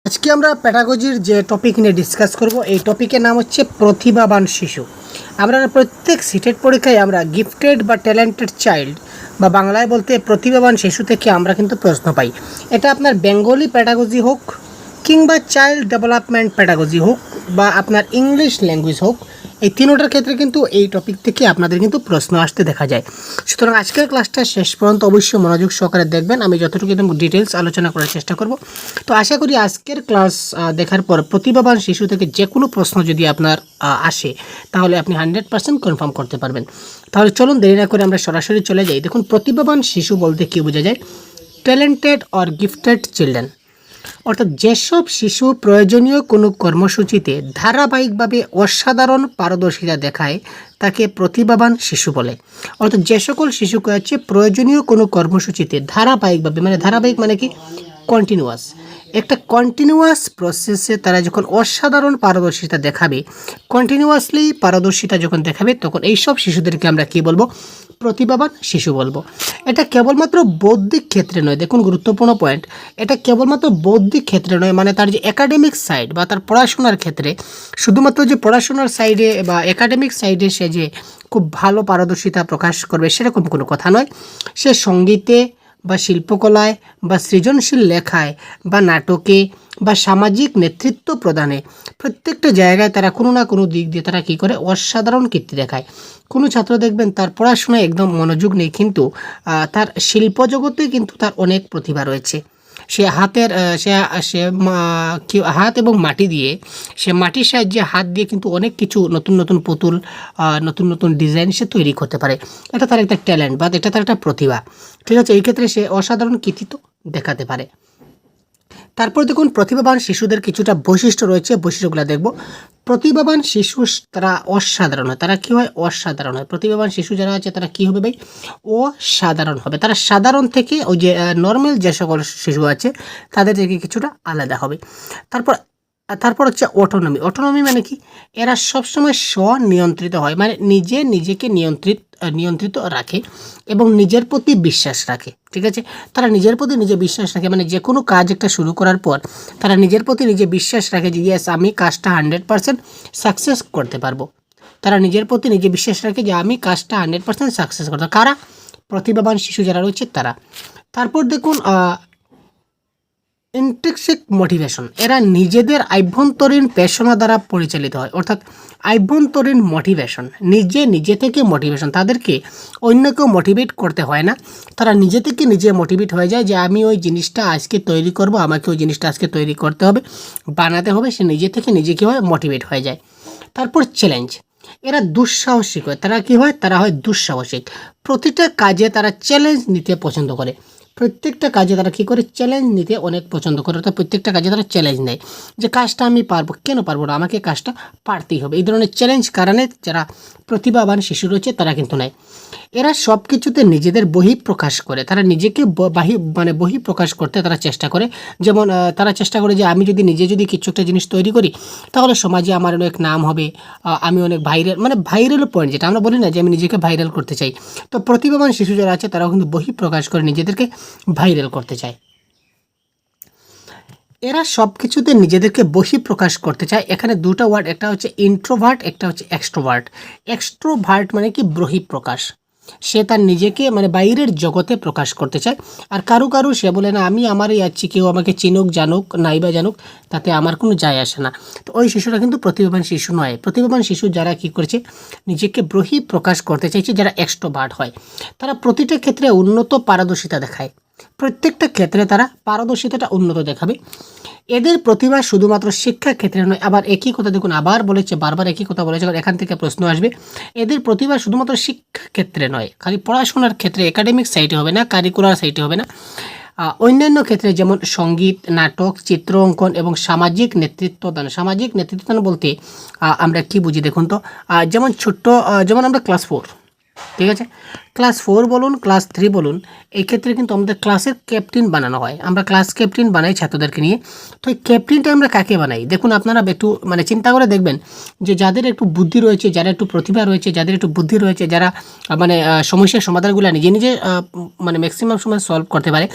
আজকে আমরা প্যাডাগজির যে টপিক নিয়ে ডিসকাস করব এই টপিকের নাম হচ্ছে প্রতিভাবান শিশু। আমরা প্রত্যেক সিটেট পরীক্ষায় আমরা গিফটেড বা ট্যালেন্টেড চাইল্ড বা বাংলায় বলতে প্রতিভাবান শিশু থেকে আমরা কিন্তু প্রশ্ন পাই। এটা আপনার বেঙ্গলি প্যাডাগজি হোক কিংবা চাইল্ড ডেভেলপমেন্ট প্যাডাগজি হোক বা আপনার ইংলিশ ল্যাঙ্গুয়েজ হোক, এই তিনোটার ক্ষেত্রে কিন্তু এই টপিক থেকে আপনাদের কিন্তু প্রশ্ন আসতে দেখা যায়। সুতরাং আজকের ক্লাসটা শেষ পর্যন্ত অবশ্যই মনোযোগ সহকারে দেখবেন। আমি যতটুকু একদম ডিটেলস আলোচনা করার চেষ্টা করব। তো আশা করি আজকের ক্লাস দেখার পর প্রতিভাবান শিশু থেকে যে কোনো প্রশ্ন যদি আপনার আসে তাহলে আপনি 100% কনফার্ম করতে পারবেন। তাহলে চলুন দেরি না করে আমরা সরাসরি চলে যাই। দেখুন, প্রতিভাবান শিশু বলতে কী বোঝা যায়? ট্যালেন্টেড অর গিফটেড চিলড্রেন, অর্থাৎ যেসব শিশু প্রয়োজনীয় কোনো কর্মসূচিতে ধারাবাহিকভাবে অসাধারণ পারদর্শিতা দেখায় তাকে প্রতিভাবান শিশু বলে। অর্থাৎ যে সকল শিশুকে হচ্ছে প্রয়োজনীয় কোনো কর্মসূচিতে ধারাবাহিকভাবে, মানে ধারাবাহিক মানে কি কন্টিনিউয়াস, একটা কন্টিনিউয়াস প্রসেসে তারা যখন অসাধারণ পারদর্শিতা দেখাবে, কন্টিনিউয়াসলি পারদর্শিতা যখন দেখাবে, তখন এইসব শিশুদেরকে আমরা কি বলবো? প্রতিভাবান শিশু বলবো। এটা কেবলমাত্র বৌদ্ধিক ক্ষেত্রে নয়, দেখুন গুরুত্বপূর্ণ পয়েন্ট, এটা কেবলমাত্র বৌদ্ধিক ক্ষেত্রে নয়, মানে তার যে একাডেমিক সাইড বা তার পড়াশোনার ক্ষেত্রে, শুধুমাত্র যে পড়াশোনার সাইডে বা একাডেমিক সাইডে সে যে খুব ভালো পারদর্শিতা প্রকাশ করবে সেরকম কোনো কথা নয়। সে সঙ্গীতে বা শিল্পকলায় বা সৃজনশীল লেখায় বা নাটকে বা সামাজিক নেতৃত্ব প্রদানে প্রত্যেকটা জায়গায় তারা কোনো না কোনো দিক দিয়ে তারা কী করে? অসাধারণ কীর্তি দেখায়। কোনো ছাত্র দেখবেন তার পড়াশোনায় একদম মনোযোগ নেই, কিন্তু তার শিল্প জগতে কিন্তু তার অনেক প্রতিভা রয়েছে। সে হাতের হাত এবং মাটি দিয়ে, সে মাটির সাহায্যে হাত দিয়ে কিন্তু অনেক কিছু নতুন নতুন পুতুল, নতুন নতুন ডিজাইন সে তৈরি করতে পারে। এটা তার একটা ট্যালেন্ট বা এটা তার একটা প্রতিভা। ঠিক আছে, এই ক্ষেত্রে সে অসাধারণ কৃতিত্ব দেখাতে পারে। তারপর দেখুন, প্রতিভাবান শিশুদের কিছুটা বৈশিষ্ট্য রয়েছে, বৈশিষ্ট্যগুলো দেখব। প্রতিভাবান শিশু তারা অসাধারণ হয়। তারা কী হয়? অসাধারণ হয়। প্রতিভাবান শিশু যারা আছে তারা কী হবে ভাই? অসাধারণ হবে। তারা সাধারণ থেকে ওই যে নর্মাল যে সকল শিশু আছে তাদের থেকে কিছুটা আলাদা হবে। তারপর হচ্ছে অটোনমি। অটোনমি মানে কি? এরা সবসময় স্বনিয়ন্ত্রিত হয়, মানে নিজেকে নিয়ন্ত্রিত রাখে এবং নিজের প্রতি বিশ্বাস রাখে। ঠিক আছে, তারা নিজের প্রতি নিজে বিশ্বাস রাখে, মানে যে কোনো কাজ একটা শুরু করার পর তারা নিজের প্রতি নিজে বিশ্বাস রাখে যে ইয়েস, আমি কাজটা 100% সাকসেস করতে পারবো। তারা নিজের প্রতি নিজে বিশ্বাস রাখে যে আমি কাজটা 100% সাকসেস করতে পারবো। কারা? প্রতিভাবান শিশু যারা রয়েছে তারা। তারপর দেখুন, ইন্ট্রিনসিক মোটিভেশন, এরা নিজেদের আভ্যন্তরীণ পেশনা দ্বারা পরিচালিত হয়। অর্থাৎ আভ্যন্তরীণ মোটিভেশন, নিজে থেকে মোটিভেশন, তাদেরকে অন্য কেউ মোটিভেট করতে হয় না, তারা নিজে থেকে নিজে মোটিভেট হয়ে যায় যে আমি ওই জিনিসটা আজকে তৈরি করব, আমাকে ওই জিনিসটা আজকে তৈরি করতে হবে, বানাতে হবে। সে নিজে থেকে নিজে কী হয়? মোটিভেট হয়ে যায়। তারপর চ্যালেঞ্জ, এরা দুঃসাহসিক হয়। তারা কী হয়? তারা হয় দুঃসাহসিক। প্রতিটা কাজে তারা চ্যালেঞ্জ নিতে পছন্দ করে। প্রত্যেকটা কাজে তারা কী করে? চ্যালেঞ্জ নিতে অনেক পছন্দ করে। অর্থাৎ প্রত্যেকটা কাজে তারা চ্যালেঞ্জ নেয় যে কাজটা আমি পারবো, কেন পারবো না, আমাকে কাজটা পারতেই হবে। এই ধরনের চ্যালেঞ্জ কারণে যারা প্রতিভাবান শিশু রয়েছে তারা কিন্তু নেয়। এরা সব কিছুতে নিজেদের বহিঃপ্রকাশ করে। তারা নিজেকে বহিঃপ্রকাশ করতে তারা চেষ্টা করে। যেমন তারা চেষ্টা করে যে আমি যদি কিছু একটা জিনিস তৈরি করি তাহলে সমাজে আমার অনেক নাম হবে, আমি অনেক ভাইরাল, মানে ভাইরাল পয়েন্ট যেটা আমরা বলি না, যে আমি নিজেকে ভাইরাল করতে চাই। তো প্রতিভাবান শিশু যারা আছে তারাও কিন্তু বহিঃপ্রকাশ করে নিজেদেরকে ভাইরাল করতে চায়। এরা সব কিছুতে নিজেদেরকে বহিঃপ্রকাশ করতে চায়। এখানে দুটো ওয়ার্ড, একটা হচ্ছে ইন্ট্রোভার্ট, একটা হচ্ছে এক্সট্রোভার্ট। এক্সট্রোভার্ট মানে কি? বহিঃপ্রকাশ। সে তার নিজেকে মানে বাইরের জগতে প্রকাশ করতে চায়। আর কারু সে বলে না আমি আমারই আছি, কেউ আমাকে চিনুক জানুক নাইবা জানুক তাতে আমার কোনো যায় আসে না। তো ওই শিশুরা কিন্তু প্রতিভাবান শিশু নয়। প্রতিভাবান শিশু যারা কী করেছে? নিজেকে বহিঃপ্রকাশ করতে চাইছে, যারা এক্সট্রোভার্ট হয়, তারা প্রতিটা ক্ষেত্রে উন্নত পারদর্শিতা দেখায়। প্রত্যেকটা ক্ষেত্রে তারা পারদর্শিতাটা উন্নত দেখাবে। এদের প্রতিভা শুধুমাত্র শিক্ষা ক্ষেত্রে নয়, আবার একই কথা দেখুন আবার বলেছে, বারবার একই কথা বলেছে, কারণ এখান থেকে প্রশ্ন আসবে। এদের প্রতিভা শুধুমাত্র শিক্ষা ক্ষেত্রে নয়, খালি পড়াশোনার ক্ষেত্রে একাডেমিক সাইটে হবে না, কারিকুলার সাইটে হবে না, অন্যান্য ক্ষেত্রে যেমন সঙ্গীত, নাটক, চিত্র অঙ্কন এবং সামাজিক নেতৃত্বদান। সামাজিক নেতৃত্বদান বলতে আমরা কি বুঝি দেখুন তো, যেমন আমরা ক্লাস 4 ঠিক আছে। ক্লাস 4 বলুন, ক্লাস 3 বলুন, এই ক্ষেত্রে কিন্তু আমাদের ক্লাসের ক্যাপ্টেন বানানো হয়। আমরা ক্লাস ক্যাপ্টেন বানাই ছাত্রদেরকে নিয়ে। তো এই ক্যাপ্টেনটা আমরা কাকে বানাই? দেখুন আপনারা একটু মানে চিন্তা করে দেখবেন যে যাদের একটু বুদ্ধি রয়েছে, যারা একটু প্রতিভা রয়েছে, যাদের একটু বুদ্ধি রয়েছে, যারা মানে সমস্যার সমাধানগুলো নিজে নিজে মানে ম্যাক্সিমাম সময় সলভ করতে পারে,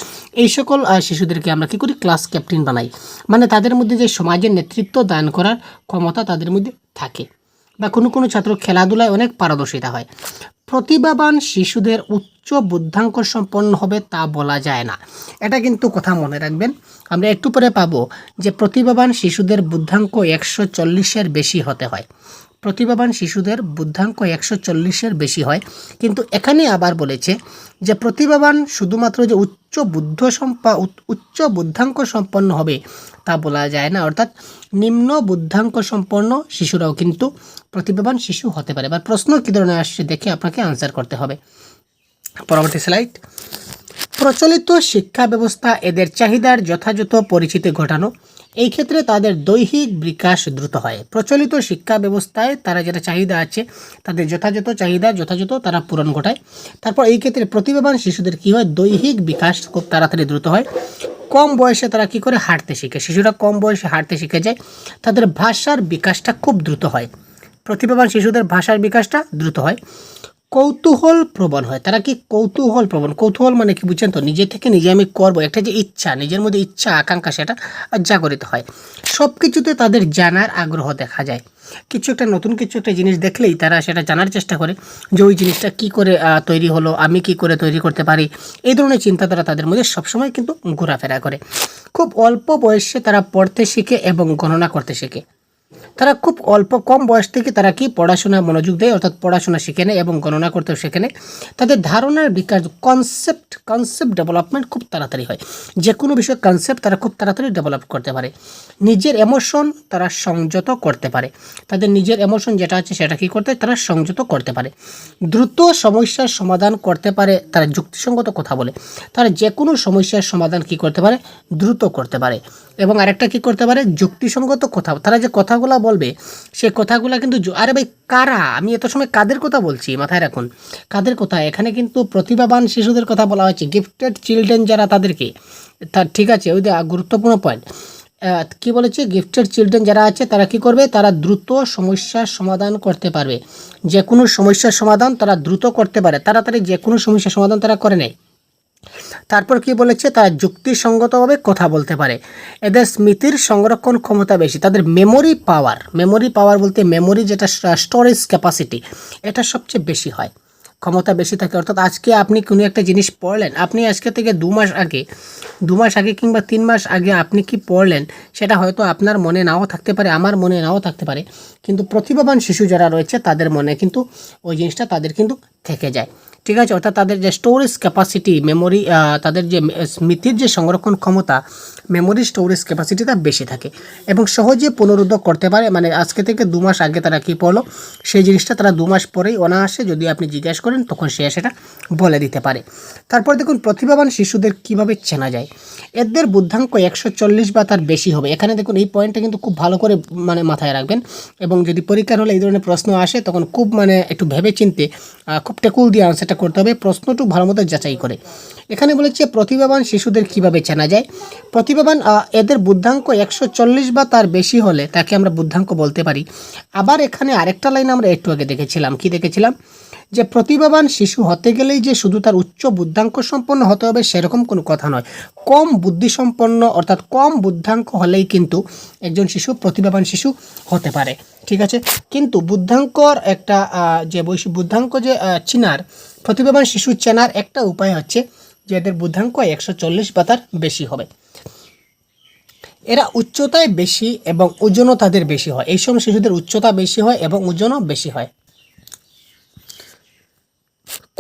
এই সকল শিশুদেরকে আমরা কী করি? ক্লাস ক্যাপ্টেন বানাই। মানে তাদের মধ্যে যে সমাজের নেতৃত্ব দান করার ক্ষমতা তাদের মধ্যে থাকে। বা কোনো কোনো ছাত্র খেলাধুলায় অনেক পারদর্শিতা হয়। প্রতিভাবান শিশুদের উচ্চ বুদ্ধাঙ্ক সম্পন্ন হবে তা বলা যায় না। এটা কিন্তু কথা মনে রাখবেন। আমরা একটু পরে পাবো যে প্রতিভাবান শিশুদের বুদ্ধাঙ্ক 140-এর বেশি হতে হয়। প্রতিভাবান শিশুদের বুদ্ধাঙ্ক 140-এর বেশি হয়। কিন্তু এখানে আবার বলেছে যে প্রতিভাবান শুধুমাত্র যে উচ্চ বুদ্ধাঙ্ক সম্পন্ন হবে তা বলা যায় না। অর্থাৎ নিম্ন বুদ্ধাঙ্ক সম্পন্ন শিশুরাও কিন্তু প্রতিভাবান শিশু হতে পারে। এবার প্রশ্ন কী ধরনের আসছে দেখে আপনাকে আনসার করতে হবে। পরবর্তী স্লাইড। প্রচলিত শিক্ষা ব্যবস্থা এদের চাহিদার যথাযথ পরিচিতি ঘটানো। এই ক্ষেত্রে তাদের দৈহিক বিকাশ দ্রুত হয়। প্রচলিত শিক্ষা ব্যবস্থায় তারা যেটা চাহিদা আছে তাদের যথাযথ চাহিদা যথাযথ তারা পূরণ ঘটায়। তারপর এই ক্ষেত্রে প্রতিভাবান শিশুদের কী হয়? দৈহিক বিকাশ খুব তাড়াতাড়ি দ্রুত হয়। কম বয়সে তারা কী করে? হাঁটতে শিখে। শিশুরা কম বয়সে হাঁটতে শিখে যায়। তাদের ভাষার বিকাশটা খুব দ্রুত হয়। প্রতিভাবান শিশুদের ভাষার বিকাশটা দ্রুত হয়। কৌতূহল প্রবণ হয়। তারা কি কৌতূহল প্রবণ? কৌতূহল মানে কি বুঝছেন তো? নিজে থেকে নিজে আমি করব, একটা যে ইচ্ছা, নিজের মধ্যে ইচ্ছা আকাঙ্ক্ষা সেটা জাগরিত হয়। সব কিছুতে তাদের জানার আগ্রহ দেখা যায়। কিছু একটা নতুন কিছু একটা জিনিস দেখলেই তারা সেটা জানার চেষ্টা করে যে ওই জিনিসটা কী করে তৈরি হলো, আমি কি করে তৈরি করতে পারি, এই ধরনের চিন্তাধারা তাদের মধ্যে সবসময় কিন্তু ঘোরাফেরা করে। খুব অল্প বয়সে তারা পড়তে শিখে এবং গণনা করতে শেখে। তারা খুব কম বয়স থেকে তারা কি পড়াশোনায় মনোযোগ দেয়, অর্থাৎ পড়াশোনা শিখে নেয় এবং গণনা করতেও শিখে নেয়। তাদের ধারণার বিকাশ, কনসেপ্ট ডেভেলপমেন্ট খুব তাড়াতাড়ি হয়। যে কোনো বিষয় কনসেপ্ট তারা খুব তাড়াতাড়ি ডেভেলপ করতে পারে। নিজের এমোশন তারা সংযত করতে পারে। তাদের নিজের এমোশন যেটা আছে সেটা কী করতে তারা সংযত করতে পারে। দ্রুত সমস্যার সমাধান করতে পারে। তারা যুক্তিসঙ্গত কথা বলে। তারা যে কোনো সমস্যার সমাধান কী করতে পারে? দ্রুত করতে পারে। এবং আরেকটা কী করতে পারে? যুক্তিসঙ্গত কথা। তারা যে কথাগুলো বলবে সেই কথাগুলো কিন্তু আরে ভাই কারা, আমি এত সময় কাদের কথা বলছি মাথায় রাখুন, কাদের কথা? এখানে কিন্তু প্রতিভাবান শিশুদের কথা বলা হয়েছে, গিফটেড চিলড্রেন যারা তাদেরকে, তার ঠিক আছে ওই গুরুত্বপূর্ণ পয়েন্ট কি বলেছে? গিফটেড চিলড্রেন যারা আছে তারা কি করবে? তারা দ্রুত সমস্যার সমাধান করতে পারবে। যে কোনো সমস্যার সমাধান তারা দ্রুত করতে পারে, তাড়াতাড়ি যে কোনো সমস্যার সমাধান তারা করে নেয়। তারপর কি বলেছে? তারা যুক্তিসঙ্গতভাবে কথা বলতে পারে। এদের স্মৃতির সংরক্ষণ ক্ষমতা বেশি। তাদের মেমোরি পাওয়ার বলতে মেমোরি যেটা স্টোরেজ ক্যাপাসিটি, এটা সবচেয়ে বেশি হয়, ক্ষমতা বেশি থাকে। অর্থাৎ আজকে আপনি কোনো একটা জিনিস পড়লেন, আপনি আজকে থেকে 2 মাস আগে কিংবা 3 মাস আগে আপনি কি পড়লেন সেটা হয়তো আপনার মনে নাও থাকতে পারে, আমার মনে নাও থাকতে পারে, কিন্তু প্রতিভাবান শিশু যারা রয়েছে তাদের মনে কিন্তু ওই জিনিসটা তাদের কিন্তু থেকে যায়। ঠিক আছে, অর্থাৎ তাদের যে স্টোরেজ ক্যাপাসিটি, মেমোরি, তাদের যে স্মৃতির যে সংরক্ষণ ক্ষমতা, মেমোরি স্টোরেজ ক্যাপাসিটিটা বেশি থাকে এবং সহজে পুনরুদ্ধার করতে পারে। মানে আজকে থেকে 2 মাস আগে তারা কী পড়লো সেই জিনিসটা তারা 2 মাস পরেই অনায়াসে যদি আপনি জিজ্ঞাসা করেন তখন সে সেটা বলে দিতে পারে। তারপর দেখুন প্রতিভাবান শিশুদের কিভাবে চেনা যায়। এদের বুদ্ধাঙ্ক 140 বা তার বেশি হবে। এখানে দেখুন এই পয়েন্টটা কিন্তু খুব ভালো করে মানে মাথায় রাখবেন এবং যদি পরীক্ষার হলে এই ধরনের প্রশ্ন আসে তখন খুব মানে একটু ভেবে চিনতে খুব টেকুল দিয়ে আনসারটা করতে হবে, প্রশ্নটু ভালো মতো যাচাই করে। এখানে বলেছে প্রতিভাবান শিশুদের কিভাবে চেনা যায়। প্রতিভাবান এদের বুদ্ধাঙ্ক 140 বা তার বেশি হলে তাকে আমরা বুদ্ধাঙ্ক বলতে পারি। আবার এখানে আরেকটা লাইন আমরা একটু আগে দেখেছিলাম, কি দেখেছিলাম? যে প্রতিভাবান শিশু হতে গেলেই যে শুধু তার উচ্চ বুদ্ধাঙ্ক সম্পন্ন হতে হবে সেরকম কোনো কথা নয়। কম বুদ্ধিসম্পন্ন অর্থাৎ কম বুদ্ধাঙ্ক হলেই কিন্তু একজন শিশু প্রতিভাবান শিশু হতে পারে। ঠিক আছে, কিন্তু বুদ্ধাঙ্কর একটা বুদ্ধাঙ্ক যে চেনার, প্রতিভাবান শিশু চেনার একটা উপায় হচ্ছে যে এদের বুদ্ধাঙ্ক 140 বা তার বেশি হবে। এরা উচ্চতায় বেশি এবং ওজনও তাদের বেশি হয়। এই সময় শিশুদের উচ্চতা বেশি হয় এবং ওজনও বেশি হয়।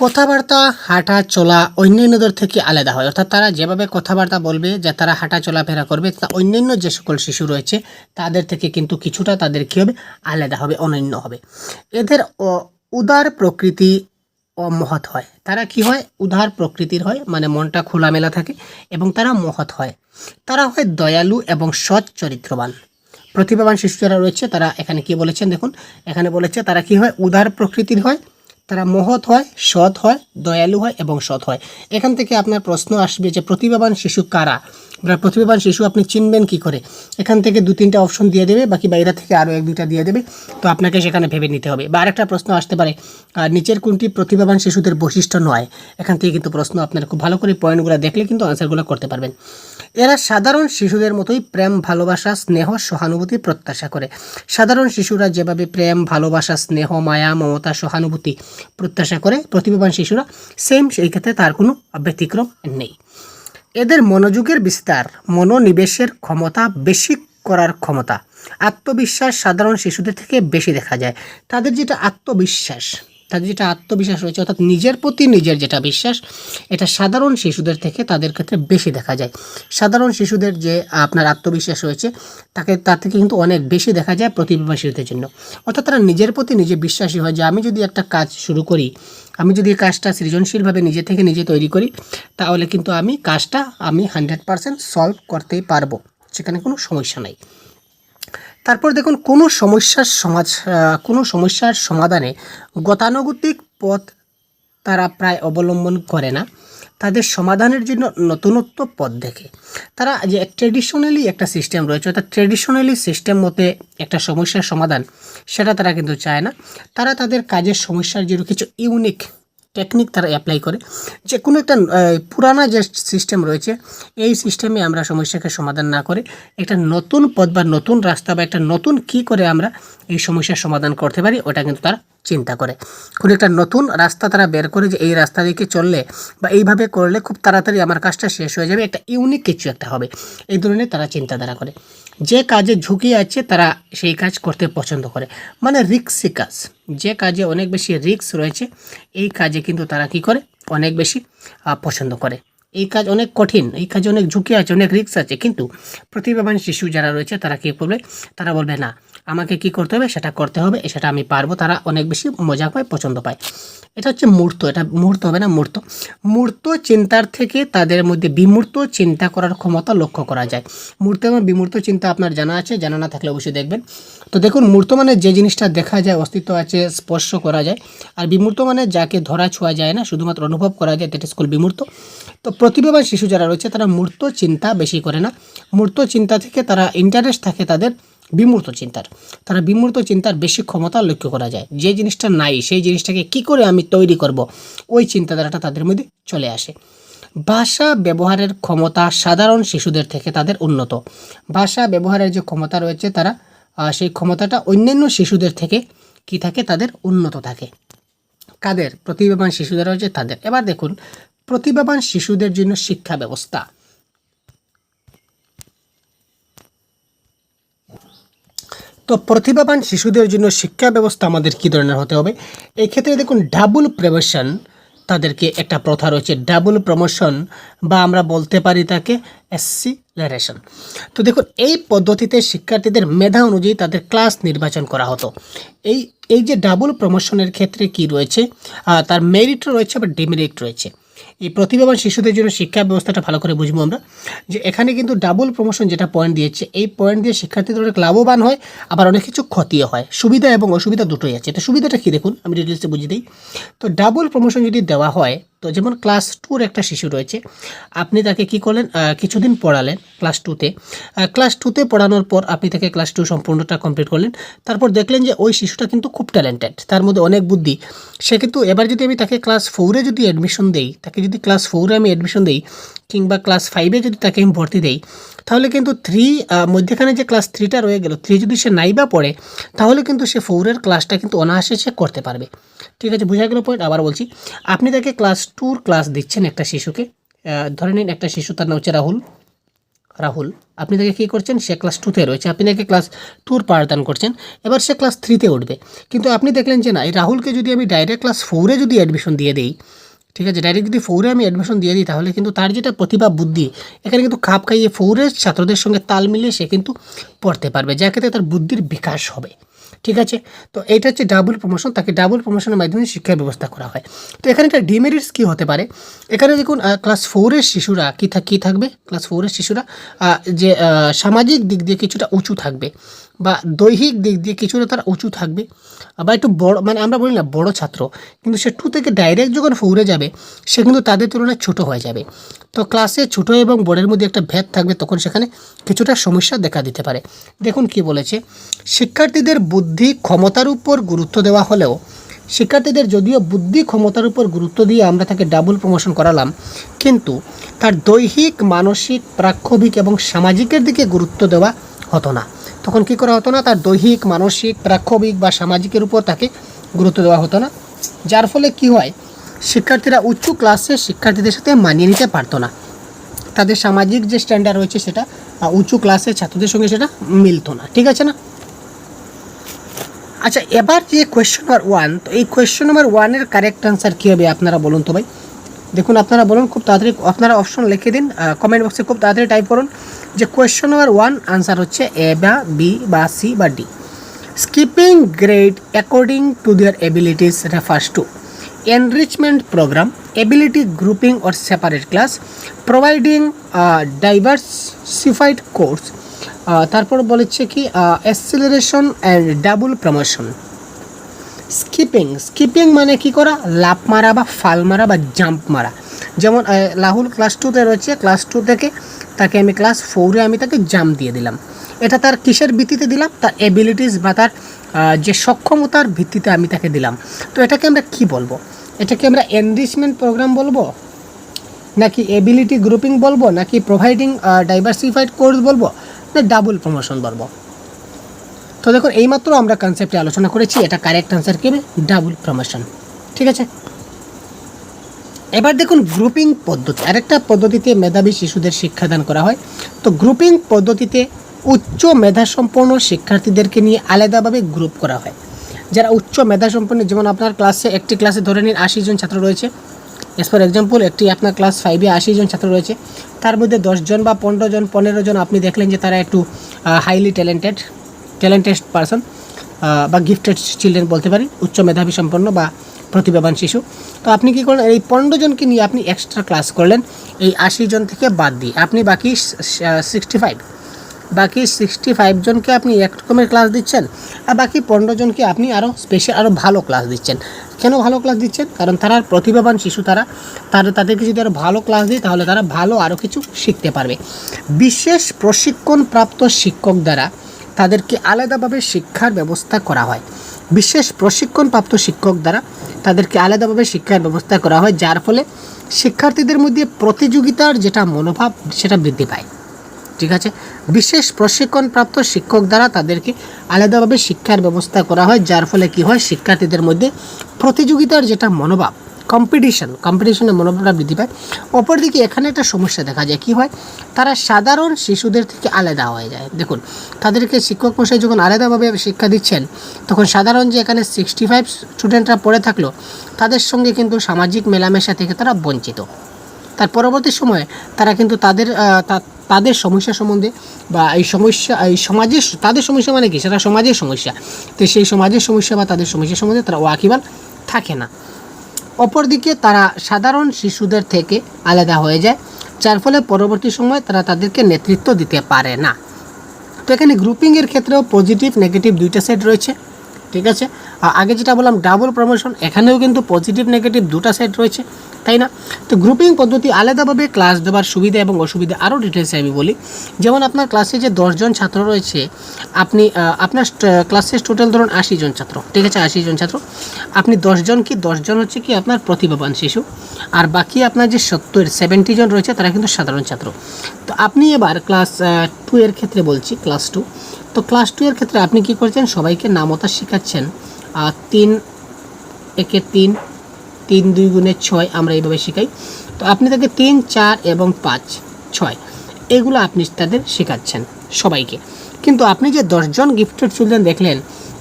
কথাবার্তা, হাঁটা চলা অন্যান্যদের থেকে আলাদা হয়। অর্থাৎ তারা যেভাবে কথাবার্তা বলবে, যে তারা হাঁটা চলাফেরা করবে, তা অন্যান্য যে সকল শিশু রয়েছে তাদের থেকে কিন্তু কিছুটা তাদের কী হবে? আলাদা হবে, অনন্য হবে। এদের উদার প্রকৃতি ও মহৎ হয়। তারা কি হয়? উদার প্রকৃতির হয়, মানে মনটা খোলামেলা থাকে এবং তারা মহৎ হয়। তারা হয় দয়ালু এবং সৎ চরিত্রবান। প্রতিভাবান শিশু যারা রয়েছে তারা এখানে কি বলেছেন দেখুন, এখানে বলেছে তারা কি হয়? উদার প্রকৃতির হয়, তারা মহৎ হয়, সৎ হয়, দয়ালু হয় এবং সৎ হয়। এখান থেকে আপনার প্রশ্ন আসবে যে প্রতিভাবান শিশু কারা, বা প্রতিভাবান শিশু আপনি চিনবেন কি করে। এখান থেকে 2-3টা অপশন দিয়ে দেবে, বাকি বাইরে থেকে আরও 1-2টা দিয়ে দেবে। তো আপনাকে সেখানে ভেবে নিতে হবে। বা আরেকটা প্রশ্ন আসতে পারে, নিচের কোনটি প্রতিভাবান শিশুদের বৈশিষ্ট্য নয়। এখান থেকে কিন্তু প্রশ্ন আপনার খুব ভালো করে পয়েন্টগুলো দেখলে কিন্তু আনসারগুলো করতে পারবেন। এরা সাধারণ শিশুদের মতোই প্রেম, ভালোবাসা, স্নেহ, সহানুভূতি প্রত্যাশা করে। সাধারণ শিশুরা যেভাবে প্রেম, ভালোবাসা, স্নেহ, মায়া, মমতা, সহানুভূতি প্রত্যাশা করে, প্রতিভাবান শিশুরা সেম সেই ক্ষেত্রে তার কোনো ব্যতিক্রম নেই। এদের মনোযোগের বিস্তার, মনোনিবেশের ক্ষমতা, বেশি করার ক্ষমতা, আত্মবিশ্বাস সাধারণ শিশুদের থেকে বেশি দেখা যায়। তাদের যেটা আত্মবিশ্বাস রয়েছে, অর্থাৎ নিজের প্রতি নিজের যেটা বিশ্বাস, এটা সাধারণ শিশুদের থেকে তাদের ক্ষেত্রে বেশি দেখা যায়। সাধারণ শিশুদের যে আপনার আত্মবিশ্বাস রয়েছে তার থেকে কিন্তু অনেক বেশি দেখা যায় প্রতিভাবান শিশুদের জন্য। অর্থাৎ তারা নিজের প্রতি নিজে বিশ্বাসী হয় যে আমি যদি একটা কাজ শুরু করি, আমি যদি এই কাজটা সৃজনশীলভাবে নিজে থেকে নিজে তৈরি করি, তাহলে কিন্তু আমি কাজটা 100% সলভ করতেই পারবো, সেখানে কোনো সমস্যা নাই। তারপর দেখুন, কোনো সমস্যার সমাধানে গতানুগতিক পথ তারা প্রায় অবলম্বন করে না। তাদের সমাধানের জন্য নতুনত্ব পথ দেখে। তারা যে ট্রেডিশনালি একটা সিস্টেম রয়েছে, অর্থাৎ ট্রেডিশনালি সিস্টেম মতে একটা সমস্যার সমাধান, সেটা তারা কিন্তু চায় না। তারা তাদের কাজের সমস্যার জন্য কিছু ইউনিক টেকনিক তারা অ্যাপ্লাই করে। যে কোনো একটা পুরানা যে সিস্টেম রয়েছে, এই সিস্টেমে আমরা সমস্যাকে সমাধান না করে একটা নতুন পথ বা নতুন রাস্তা বা একটা নতুন কী করে আমরা এই সমস্যার সমাধান করতে পারি, ওটা কিন্তু তারা চিন্তা করে। কোনো একটা নতুন রাস্তা তারা বের করে যে এই রাস্তা দিকে চললে বা এইভাবে করলে খুব তাড়াতাড়ি আমার কাজটা শেষ হয়ে যাবে, একটা ইউনিক কিছু একটা হবে, এই ধরনের তারা চিন্তাধারা করে। যে কাজে ঝুঁকি আছে তারা সেই কাজ করতে পছন্দ করে, মানে রিস্কি কাজ, যে কাজে অনেক বেশি রিস্ক রয়েছে এই কাজে কিন্তু তারা কি করে, অনেক বেশি পছন্দ করে। এই কাজ অনেক কঠিন, এই কাজে অনেক ঝুঁকি আছে, অনেক রিস্ক আছে, কিন্তু প্রতিভাবান শিশু যারা রয়েছে তারা কী করবে, তারা বলবে না আমাকে কি করতে হবে, সেটা করতে হবে, সেটা আমি পারবো। তারা অনেক বেশি মজা পায়, পছন্দ পায়। এটা হচ্ছে মূর্ত, এটা মুহূর্ত হবে না, মূর্ত চিন্তার থেকে তাদের মধ্যে বিমূর্ত চিন্তা করার ক্ষমতা লক্ষ্য করা যায়। মূর্ত এবং বিমূর্ত চিন্তা আপনার জানা আছে, জানা না থাকলে অবশ্যই দেখবেন। তো দেখুন, মূর্ত মানে যে জিনিসটা দেখা যায়, অস্তিত্ব আছে, স্পর্শ করা যায়, আর বিমূর্ত মানে যাকে ধরা ছোঁয়া যায় না, শুধুমাত্র অনুভব করা যায়, দ্যাট ইজ কল্ড বিমূর্ত। তো প্রতিভাবান শিশু যারা রয়েছে তারা মূর্ত চিন্তা বেশি করে না। মূর্ত চিন্তা থেকে তারা ইন্টারেস্ট থাকে তাদের বিমূর্ত চিন্তার। তারা বিমূর্ত চিন্তার বেশি ক্ষমতা লক্ষ্য করা যায়। যে জিনিসটা নাই সেই জিনিসটাকে কি করে আমি তৈরি করব, ওই চিন্তাধারাটা তাদের মধ্যে চলে আসে। ভাষা ব্যবহারের ক্ষমতা সাধারণ শিশুদের থেকে তাদের উন্নত। ভাষা ব্যবহারের যে ক্ষমতা রয়েছে তারা সেই ক্ষমতাটা অন্যান্য শিশুদের থেকে কি থাকে, তাদের উন্নত থাকে। কাদের? প্রতিভাবান শিশুদের রয়েছে তাদের। এবার দেখুন, প্রতিভাবান শিশুদের জন্য শিক্ষা ব্যবস্থা। তো প্রতিভাবান শিশুদের জন্য শিক্ষা ব্যবস্থা আমাদের কী ধরনের হতে হবে? এই ক্ষেত্রে দেখুন, ডাবল প্রমোশন তাদেরকে একটা প্রথা রয়েছে, ডাবল প্রমোশন, বা আমরা বলতে পারি তাকে অ্যাসিলারেশন। তো দেখুন, এই পদ্ধতিতে শিক্ষার্থীদের মেধা অনুযায়ী তাদের ক্লাস নির্বাচন করা হতো। এই যে ডাবল প্রমোশনের ক্ষেত্রে কি রয়েছে, তার মেরিট রয়েছে বা ডিমেরিট রয়েছে। এই প্রতিভাবান শিশুদের জন্য শিক্ষা ব্যবস্থাটা ভালো করে বুঝবো আমরা, যে এখানে কিন্তু ডাবল প্রমোশন যেটা পয়েন্ট দিয়েছে, এই পয়েন্ট দিয়ে শিক্ষার্থীদের অনেক লাভবান হয়, আবার অনেক কিছু ক্ষতিও হয়। সুবিধা এবং অসুবিধা দুটোই আছে। তো সুবিধাটা কি দেখুন, আমি ডিটেলসে বুঝিয়ে দিই। তো ডাবল প্রমোশন যদি দেওয়া হয়, তো যেমন ক্লাস 2-র একটা শিশু রয়েছে, আপনি তাকে কি করলেন, কিছুদিন পড়ালেন ক্লাস 2-তে। ক্লাস 2-তে পড়ানোর পর আপনি তাকে ক্লাস 2 সম্পূর্ণটা কমপ্লিট করলেন। তারপর দেখলেন যে ওই শিশুটা কিন্তু খুব ট্যালেন্টেড, তার মধ্যে অনেক বুদ্ধি। সে কিন্তু এবার যদি আমি তাকে ক্লাস 4-এ যদি অ্যাডমিশন দেই, তাকে যদি ক্লাস 4-এ আমি অ্যাডমিশন দেই, কিংবা ক্লাস 5-এ যদি তাকে আমি ভর্তি দেই, তাহলে কিন্তু 3 মধ্যেখানে যে ক্লাস 3টা রয়ে গেল, 3 যদি সে নাইবা পড়ে, তাহলে কিন্তু সে 4-এর ক্লাসটা কিন্তু অনায়াসে সে করতে পারবে। ঠিক আছে, বোঝা গেল পয়েন্ট? আবার বলছি, আপনি তাকে ক্লাস 2-র ক্লাস দিচ্ছেন একটা শিশুকে, ধরে নিন একটা শিশু, তার নাম হচ্ছে রাহুল। আপনি তাকে কী করছেন, সে ক্লাস 2-তে রয়েছে, আপনি তাকে ক্লাস 2-র পাঠদান করছেন। এবার সে ক্লাস 3-তে উঠবে, কিন্তু আপনি দেখলেন যে না, এই রাহুলকে যদি আমি ডাইরেক্ট ক্লাস 4-এ যদি অ্যাডমিশন দিয়ে দিই, ঠিক আছে, ডাইরেক্ট যদি 4-এ আমি অ্যাডমিশন দিয়ে দিই, তাহলে কিন্তু তার যেটা প্রতিভা, বুদ্ধি, এখানে কিন্তু খাপ খাইয়ে 4-এর ছাত্রদের সঙ্গে তাল মিলিয়ে সে কিন্তু পড়তে পারবে, যার ক্ষেত্রে তার বুদ্ধির বিকাশ হবে। ঠিক আছে, তো এইটা হচ্ছে ডাবল প্রমোশন। তাকে ডাবল প্রমোশনের মাধ্যমে শিক্ষা ব্যবস্থা করা হয়। তো এখানে একটা ডিমেরিটস কী হতে পারে, এখানে দেখুন ক্লাস 4-এর শিশুরা কী থাকবে, ক্লাস 4-এর শিশুরা যে সামাজিক দিক দিয়ে কিছুটা উঁচু থাকবে, বা দৈহিক দিক দিয়ে কিছুটা তারা উঁচু থাকবে বা একটু বড়, মানে আমরা বলি না বড় ছাত্র, কিন্তু সে 2 থেকে ডাইরেক্ট যখন 4-এ যাবে সে কিন্তু তাদের তুলনায় ছোট হয়ে যাবে। তো ক্লাসে ছোট এবং বড়ের মধ্যে একটা ভেদ থাকবে, তখন সেখানে কিছুটা সমস্যা দেখা দিতে পারে। দেখুন কি বলেছে, শিক্ষার্থীদের বুদ্ধি ক্ষমতার উপর গুরুত্ব দেওয়া হলেও, শিক্ষার্থীদের যদিও বুদ্ধি ক্ষমতার উপর গুরুত্ব দিয়ে আমরা তাকে ডাবল প্রমোশন করালাম, কিন্তু তার দৈহিক, মানসিক, প্রাক্ষবিক এবং সামাজিকের দিকে গুরুত্ব দেওয়া হতো না। তখন কি করা হতো না, তার দৈহিক, মানসিক, প্রাক্ষবিক বা সামাজিকের উপর তাকে গুরুত্ব দেওয়া হতো না, যার ফলে কি হয়, শিক্ষার্থীরা উচ্চ ক্লাসের শিক্ষার্থীদের সাথে মানিয়ে নিতে পারতো না। তাদের সামাজিক যে স্ট্যান্ডার্ড রয়েছে সেটা উঁচু ক্লাসের ছাত্রদের সঙ্গে সেটা মিলতো না। ঠিক আছে না? আচ্ছা, এবার যে কোয়েশ্চেন নাম্বার 1, তো এই কোয়েশ্চেন নাম্বার 1-এর কারেক্ট অ্যান্সার কী হবে আপনারা বলুন তো ভাই। দেখুন আপনারা বলুন, খুব তাড়াতাড়ি আপনারা অপশন লিখে দিন, কমেন্ট বক্সে খুব তাড়াতাড়ি টাইপ করুন যে কোয়েশ্চেন নাম্বার 1 আনসার হচ্ছে এ বা বি বা সি বা D. Skipping grade according to their abilities refers to enrichment program, ability grouping or separate class, providing diversified course, তারপর বলেছে কি acceleration and double promotion. Skipping মানে কি করা, লাফ মারা বা ফাল মারা বা জাম্প মারা। যেমন রাহুল ক্লাস 2-তে রয়েছে, ক্লাস 2 থেকে তাকে আমি ক্লাস 4-এ আমি তাকে জাম্প দিয়ে দিলাম। এটা তার কিসের ভিত্তিতে দিলাম, তার এবিলিটিস বা তার যে সক্ষমতার ভিত্তিতে আমি তাকে দিলাম। তো এটাকে আমরা কি বলবো, এটাকে আমরা এনরিচমেন্ট প্রোগ্রাম বলবো, নাকি এবিলিটি গ্রুপিং বলবো, নাকি প্রোভাইডিং ডাইভার্সিফাইড কোর্স বলবো, না ডাবল প্রমোশন বলবো? তো দেখুন এইমাত্র আমরা কনসেপ্টে আলোচনা করেছি, এটা কারেক্ট আনসার কি হবে, ডাবল প্রমোশন। ঠিক আছে, এবার দেখুন গ্রুপিং পদ্ধতি, আরেকটা পদ্ধতিতে মেধাবী শিশুদের শিক্ষাদান করা হয়। তো গ্রুপিং পদ্ধতিতে উচ্চ মেধাসম্পন্ন শিক্ষার্থীদেরকে নিয়ে আলাদাভাবে গ্রুপ করা হয়। যারা উচ্চ মেধাসম্পন্ন, যেমন আপনার ক্লাসে একটি ক্লাসে ধরে নিন 80 জন ছাত্র রয়েছে, এস ফর এক্সাম্পল একটি আপনার ক্লাস 5-এ 80 জন ছাত্র রয়েছে, তার মধ্যে 10 জন বা 15 জন আপনি দেখলেন যে তারা একটু হাইলি ট্যালেন্টেড পারসন বা গিফটেড চিলড্রেন বলতে পারি, উচ্চ মেধাবী সম্পন্ন বা প্রতিভাবান শিশু। তো আপনি কী করলেন, এই 15 জনকে নিয়ে আপনি এক্সট্রা ক্লাস করলেন এই 80 জন থেকে বাদ দিয়ে, আপনি বাকি 65 জনকে আপনি এক রকমের ক্লাস দিচ্ছেন, আর বাকি 15 জনকে আপনি আরও স্পেশাল আরও ভালো ক্লাস দিচ্ছেন। কেন ভালো ক্লাস দিচ্ছেন, কারণ তারা প্রতিভাবান শিশু, তাদেরকে যদি আরও ভালো ক্লাস দিই তাহলে তারা ভালো আরও কিছু শিখতে পারবে। বিশেষ প্রশিক্ষণপ্রাপ্ত শিক্ষক দ্বারা তাদেরকে আলাদাভাবে শিক্ষার ব্যবস্থা করা হয়। বিশেষ প্রশিক্ষণপ্রাপ্ত শিক্ষক দ্বারা তাদেরকে আলাদাভাবে শিক্ষার ব্যবস্থা করা হয়, যার ফলে শিক্ষার্থীদের মধ্যে প্রতিযোগিতার যেটা মনোভাব সেটা বৃদ্ধি পায়। ঠিক আছে, বিশেষ প্রশিক্ষণপ্রাপ্ত শিক্ষক দ্বারা তাদেরকে আলাদাভাবে শিক্ষার ব্যবস্থা করা হয়, যার ফলে কি হয়, শিক্ষার্থীদের মধ্যে প্রতিযোগিতার যেটা মনোভাব, কম্পিটিশনের মনোভাবটা বৃদ্ধি পায়। অপরদিকে এখানে একটা সমস্যা দেখা যায়, কি হয়, তারা সাধারণ শিশুদের থেকে আলাদা হয়ে যায়। দেখুন তাদেরকে শিক্ষক মশাই যখন আলাদাভাবে শিক্ষা দিচ্ছেন, তখন সাধারণ যে এখানে 65 স্টুডেন্টরা পড়ে থাকলো, তাদের সঙ্গে কিন্তু সামাজিক মেলামেশা থেকে তারা বঞ্চিত। তার পরবর্তী সময়ে তারা কিন্তু তাদের সমস্যা সম্বন্ধে বা এই সমাজের তাদের সমস্যা মানে কি, সেটা সমাজের সমস্যা, তো সেই সমাজের সমস্যা বা তাদের সমস্যা সম্বন্ধে তারা ওয়াকিবহাল থাকে না। অপরদিকে তারা সাধারণ শিশুদের থেকে আলাদা হয়ে যায়, যার ফলে পরবর্তী সময়ে তারা তাদেরকে নেতৃত্ব দিতে পারে না। তো এখানে গ্রুপিংয়ের ক্ষেত্রেও পজিটিভ নেগেটিভ দুইটা সাইড রয়েছে। ঠিক আছে, আগে যেটা বললাম ডাবল প্রমোশন, এখানেও কিন্তু পজিটিভ নেগেটিভ দুটো সাইড রয়েছে, তাই না? তো গ্রুপিং পদ্ধতি আলাদাভাবে ক্লাস দেওয়ার সুবিধা এবং অসুবিধা আরও ডিটেলসে আমি বলি। যেমন আপনার ক্লাসে যে 10 জন ছাত্র রয়েছে, আপনি আপনার ক্লাসে টোটাল ধরুন 80 জন ছাত্র, ঠিক আছে, 80 জন ছাত্র, আপনি 10 জন হচ্ছে কি আপনার প্রতিভাবান শিশু, আর বাকি আপনার যে 70 জন রয়েছে তারা কিন্তু সাধারণ ছাত্র। তো আপনি এবার ক্লাস 2 এর ক্ষেত্রে বলছি, ক্লাস 2, তো ক্লাস 2 এর ক্ষেত্রে আপনি কী করছেন, সবাইকে নামতা শেখাচ্ছেন 3 একে 3, 3 2 গুণে 6, আমরা এইভাবে শেখাই। তো আপনি তাকে 3 4 এবং 5 6 এগুলো আপনি তাদের শেখাচ্ছেন সবাইকে। কিন্তু আপনি যে 10 জন গিফটেড চিলড্রেন দেখলেন,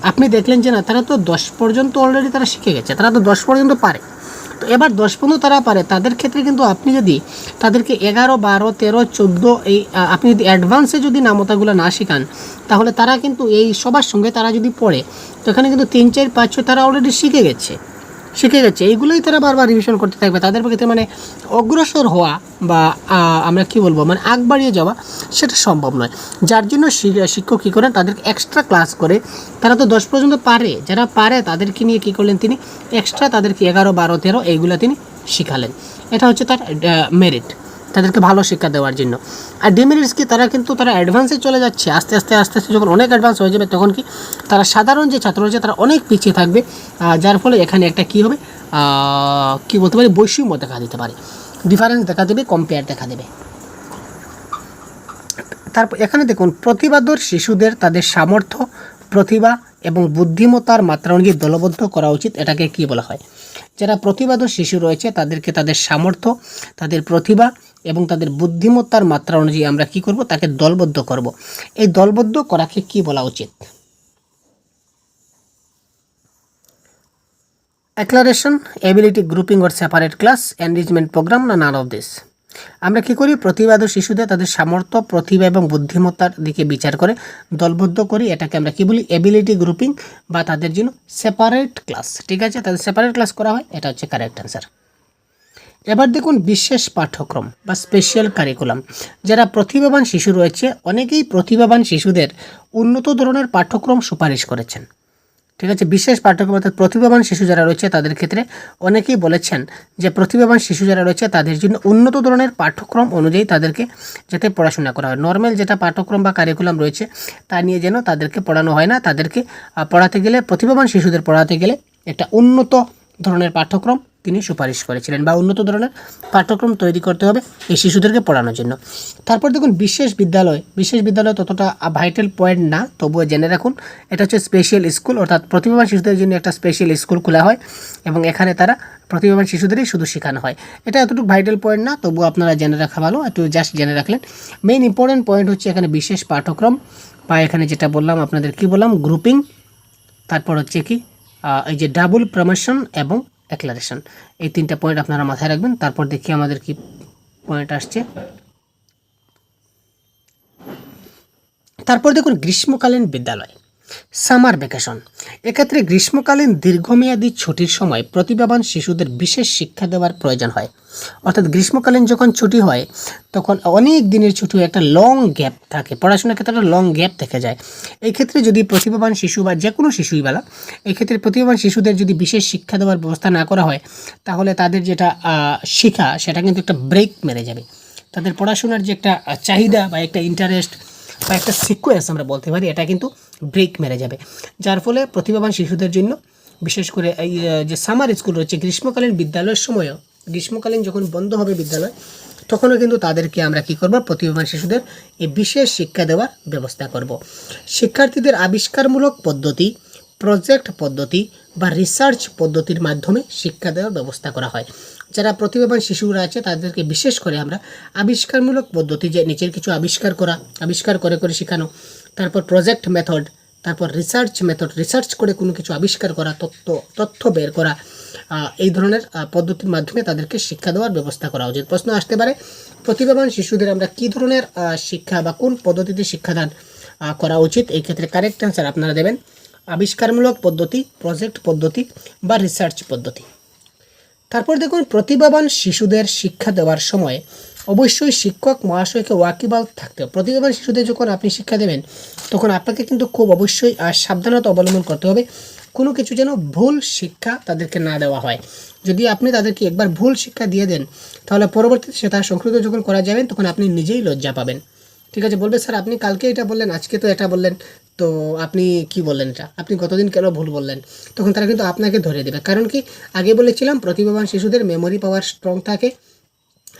আপনি দেখলেন যে না, তারা তো 10 পর্যন্ত অলরেডি তারা শিখে গেছে, তারা তো 10 পর্যন্ত পারে। তো এবার 10 পর্যন্ত তারা পারে, তাদের ক্ষেত্রে কিন্তু আপনি যদি তাদেরকে 11 12 13 14 এই আপনি যদি অ্যাডভান্সে যদি নামতাগুলো না শেখান, তাহলে তারা কিন্তু এই সবার সঙ্গে তারা যদি পড়ে, তো এখানে কিন্তু 3 4 5 6 তারা অলরেডি শিখে গেছে। শিখে যাচ্ছে, এইগুলোই তারা বারবার রিভিশন করতে থাকবে। তাদের ক্ষেত্রে মানে অগ্রসর হওয়া বা আমরা কি বলবো মানে আগ বাড়িয়ে যাওয়া সেটা সম্ভব নয়। যার জন্য শিক্ষক কী করেন, তাদেরকে এক্সট্রা ক্লাস করে। তারা তো 10 পর্যন্ত পারে, যারা পারে তাদেরকে নিয়ে কী করলেন তিনি, এক্সট্রা তাদেরকে 11, 12, 13 এইগুলো তিনি শিখালেন। এটা হচ্ছে তার মেরিট, তাদেরকে ভালো শিক্ষা দেওয়ার জন্য। আর ডিমেরিটস কি, তারা কিন্তু তারা অ্যাডভান্সে চলে যাচ্ছে। আস্তে আস্তে আস্তে আস্তে যখন অনেক অ্যাডভান্স হয়ে যাবে তখন কি তারা সাধারণ যে ছাত্র রয়েছে তারা অনেক পিছিয়ে থাকবে। যার ফলে এখানে একটা কী হবে, কী বলতে পারি, বৈষম্য দেখা দিতে পারে, ডিফারেন্স দেখা দেবে, কম্পেয়ার দেখা দেবে। তারপর এখানে দেখুন, প্রতিভাধর শিশুদের তাদের সামর্থ্য, প্রতিভা এবং বুদ্ধিমত্তার মাত্রা অনুযায়ী দলবদ্ধ করা উচিত। এটাকে কি বলা হয়, যারা প্রতিভাধর শিশু রয়েছে তাদেরকে তাদের সামর্থ্য, তাদের প্রতিভা এবং তাদের বুদ্ধিমত্তার মাত্রা অনুযায়ী আমরা কি করব, তাকে দলবদ্ধ করব। এই দলবদ্ধ করাকে কি বলা উচিত? Acceleration, ability grouping or separate class, enrichment program, না নান অফ দিস? আমরা কী করি, প্রতিভাধর শিশুদের তাদের সামর্থ্য, প্রতিভা এবং বুদ্ধিমত্তার দিকে বিচার করে দলবদ্ধ করি। এটাকে আমরা কী বলি, এবিলিটি গ্রুপিং বা তাদের জন্য সেপারেট ক্লাস। ঠিক আছে, তাদের সেপারেট ক্লাস করা হয়, এটা হচ্ছে কারেক্ট অ্যান্সার। এবার দেখুন, বিশেষ পাঠ্যক্রম বা স্পেশাল কারিকুলাম। যারা প্রতিভাবান শিশু রয়েছে, অনেকেই প্রতিভাবান শিশুদের উন্নত ধরনের পাঠ্যক্রম সুপারিশ করেছেন। ঠিক আছে, বিশেষ পাঠ্যক্রম অর্থাৎ প্রতিভাবান শিশু যারা রয়েছে তাদের ক্ষেত্রে অনেকেই বলেছেন যে প্রতিভাবান শিশু যারা রয়েছে তাদের জন্য উন্নত ধরনের পাঠ্যক্রম অনুযায়ী তাদেরকে যাতে পড়াশোনা করা হয়। নর্মাল যেটা পাঠ্যক্রম বা কারিকুলাম রয়েছে তা নিয়ে যেন তাদেরকে পড়ানো হয় না। তাদেরকে পড়াতে গেলে, প্রতিভাবান শিশুদের পড়াতে গেলে একটা উন্নত ধরনের পাঠ্যক্রম তিনি সুপারিশ করেছিলেন, বা উন্নত ধরনের পাঠ্যক্রম তৈরি করতে হবে এই শিশুদেরকে পড়ানোর জন্য। তারপর দেখুন, বিশেষ বিদ্যালয় ততটা ভাইটাল পয়েন্ট না, তবুও জেনে রাখুন এটা হচ্ছে স্পেশাল স্কুল, অর্থাৎ প্রতিভাবান শিশুদের জন্য একটা স্পেশাল স্কুল খোলা হয় এবং এখানে তারা প্রতিভাবান শিশুদেরই শুধু শেখানো হয়। এটা এতটুকু ভাইটাল পয়েন্ট না, তবুও আপনারা জেনে রাখা ভালো, একটু জাস্ট জেনে রাখলেন। মেইন ইম্পর্টেন্ট পয়েন্ট হচ্ছে এখানে বিশেষ পাঠ্যক্রম বা এখানে যেটা বললাম আপনাদের কি বললাম, গ্রুপিং, তারপর হচ্ছে কি এই যে ডাবল প্রমোশন এবং অ্যাক্লারেশন, এই 3টা পয়েন্ট আপনারা মাথায় রাখবেন। তারপর দেখি আমাদের কি পয়েন্ট আসছে। তারপর দেখুন, গ্রীষ্মকালীন বিদ্যালয়, সামার ভ্যাকেশন। এক্ষেত্রে গ্রীষ্মকালীন দীর্ঘমেয়াদী ছুটির সময় প্রতিভাবান শিশুদের বিশেষ শিক্ষা দেওয়ার প্রয়োজন হয়। অর্থাৎ গ্রীষ্মকালীন যখন ছুটি হয় তখন অনেক দিনের ছুটি, একটা লং গ্যাপ থাকে, পড়াশোনার ক্ষেত্রে একটা লং গ্যাপ থেকে যায়। এই ক্ষেত্রে যদি প্রতিভাবান শিশু বা যে কোনো শিশুই বলা, এই ক্ষেত্রে প্রতিভাবান শিশুদের যদি বিশেষ শিক্ষা দেওয়ার ব্যবস্থা না করা হয় তাহলে তাদের যেটা শিক্ষা সেটা কিন্তু একটা ব্রেক মেরে যাবে। তাদের পড়াশোনার যে একটা চাহিদা বা একটা ইন্টারেস্ট বা একটা সিকোয়েন্স আমরা বলতে পারি, এটা কিন্তু ব্রেক মেরে যাবে। যার ফলে প্রতিভাবান শিশুদের জন্য বিশেষ করে এই যে সামার স্কুল রয়েছে, গ্রীষ্মকালীন বিদ্যালয়ের সময়ও, গ্রীষ্মকালীন যখন বন্ধ হবে বিদ্যালয় তখনও কিন্তু তাদেরকে আমরা কী করব, প্রতিভাবান শিশুদের এই বিশেষ শিক্ষা দেওয়ার ব্যবস্থা করব। শিক্ষার্থীদের আবিষ্কারমূলক পদ্ধতি, প্রজেক্ট পদ্ধতি বা রিসার্চ পদ্ধতির মাধ্যমে শিক্ষা দেওয়ার ব্যবস্থা করা হয়। যারা প্রতিভাবান শিশুরা আছে তাদেরকে বিশেষ করে আমরা আবিষ্কারমূলক পদ্ধতি, যে নিচের কিছু আবিষ্কার করে করে শেখানো, তারপর প্রজেক্ট মেথড, তারপর রিসার্চ মেথড, রিসার্চ করে কোনো কিছু আবিষ্কার করা, তথ্য বের করা, এই ধরনের পদ্ধতির মাধ্যমে তাদেরকে শিক্ষা দেওয়ার ব্যবস্থা করা উচিত। প্রশ্ন আসতে পারে, প্রতিভাবান শিশুদের আমরা কী ধরনের শিক্ষা বা কোন পদ্ধতিতে শিক্ষাদান করা উচিত? এই ক্ষেত্রে কারেক্ট অ্যান্সার আপনারা দেবেন আবিষ্কারমূলক পদ্ধতি, প্রজেক্ট পদ্ধতি বা রিসার্চ পদ্ধতি। তারপর দেখুন, প্রতিভাবান শিশুদের শিক্ষা দেওয়ার সময় অবশ্যই শিক্ষক মহাশয়কে ওয়াকিবহাল থাকতে হবে। প্রতিভাবান শিশুদের যখন আপনি শিক্ষা দেবেন তখন আপনাকে কিন্তু খুব অবশ্যই সাবধানতা অবলম্বন করতে হবে, কোনো কিছু যেন ভুল শিক্ষা তাদেরকে না দেওয়া হয়। যদি আপনি তাদেরকে একবার ভুল শিক্ষা দিয়ে দেন তাহলে পরবর্তীতে সেটা সংশোধন যখন করা যাবেন তখন আপনি নিজেই লজ্জা পাবেন। ঠিক আছে, বলবে স্যার আপনি কালকে এটা বললেন, আজকে তো এটা বললেন, তো আপনি কি বললেন এটা, আপনি কতদিন কেন ভুল বললেন? তখন তারা কিন্তু আপনাকে ধরে দেবে। কারণ কি, আগে বলেছিলাম প্রতিভাবান শিশুদের মেমোরি পাওয়ার স্ট্রং থাকে।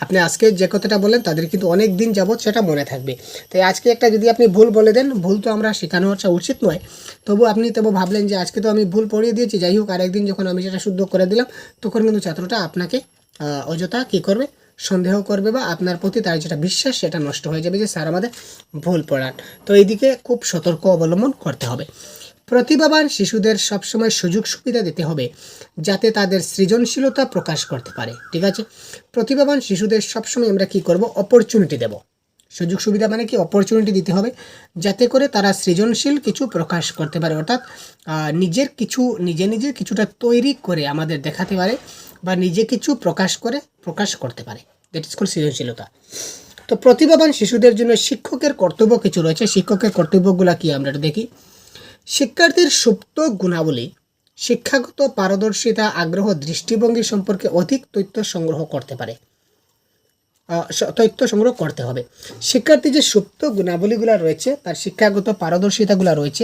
আপনি আজকে যে কথাটা বললেন তাদের কিন্তু অনেক দিন যাবৎ সেটা মনে থাকবে। তাই আজকে একটা যদি আপনি ভুল বলে দেন, ভুল তো আমরা শেখানো হচ্ছে উচিত নয়, তবু আপনি ভাবলেন যে আজকে তো আমি ভুল পড়িয়ে দিয়েছি, যাই হোক আরেকদিন যখন আমি সেটা শুদ্ধ করে দিলাম তখন কিন্তু ছাত্রটা আপনাকে অযথা কী করবে, সন্দেহ করবে বা আপনার প্রতি তার যেটা বিশ্বাস সেটা নষ্ট হয়ে যাবে যে স্যার আমাদের ভুল পড়ান। তো এইদিকে খুব সতর্ক অবলম্বন করতে হবে। প্রতিভাবান শিশুদের সবসময় সুযোগ সুবিধা দিতে হবে যাতে তাদের সৃজনশীলতা প্রকাশ করতে পারে। ঠিক আছে, প্রতিভাবান শিশুদের সবসময় আমরা কী করব, অপরচুনিটি দেব, সুযোগ সুবিধা মানে কি, অপরচুনিটি দিতে হবে, যাতে করে তারা সৃজনশীল কিছু প্রকাশ করতে পারে, অর্থাৎ নিজের কিছু নিজে কিছুটা তৈরি করে আমাদের দেখাতে পারে বা নিজে কিছু প্রকাশ করতে পারে। দ্যাট ইজ কল্ড সৃজনশীলতা। তো প্রতিভাবান শিশুদের জন্য শিক্ষকের কর্তব্য কিছু রয়েছে। শিক্ষকের কর্তব্যগুলো কি আমরা দেখি। শিক্ষার্থীর সুপ্ত গুণাবলী, শিক্ষাগত পারদর্শিতা, আগ্রহ, দৃষ্টিভঙ্গি সম্পর্কে অধিক তথ্য সংগ্রহ করতে হবে। শিক্ষার্থী যে সুপ্ত গুণাবলীগুলো রয়েছে, তার শিক্ষাগত পারদর্শিতাগুলো রয়েছে,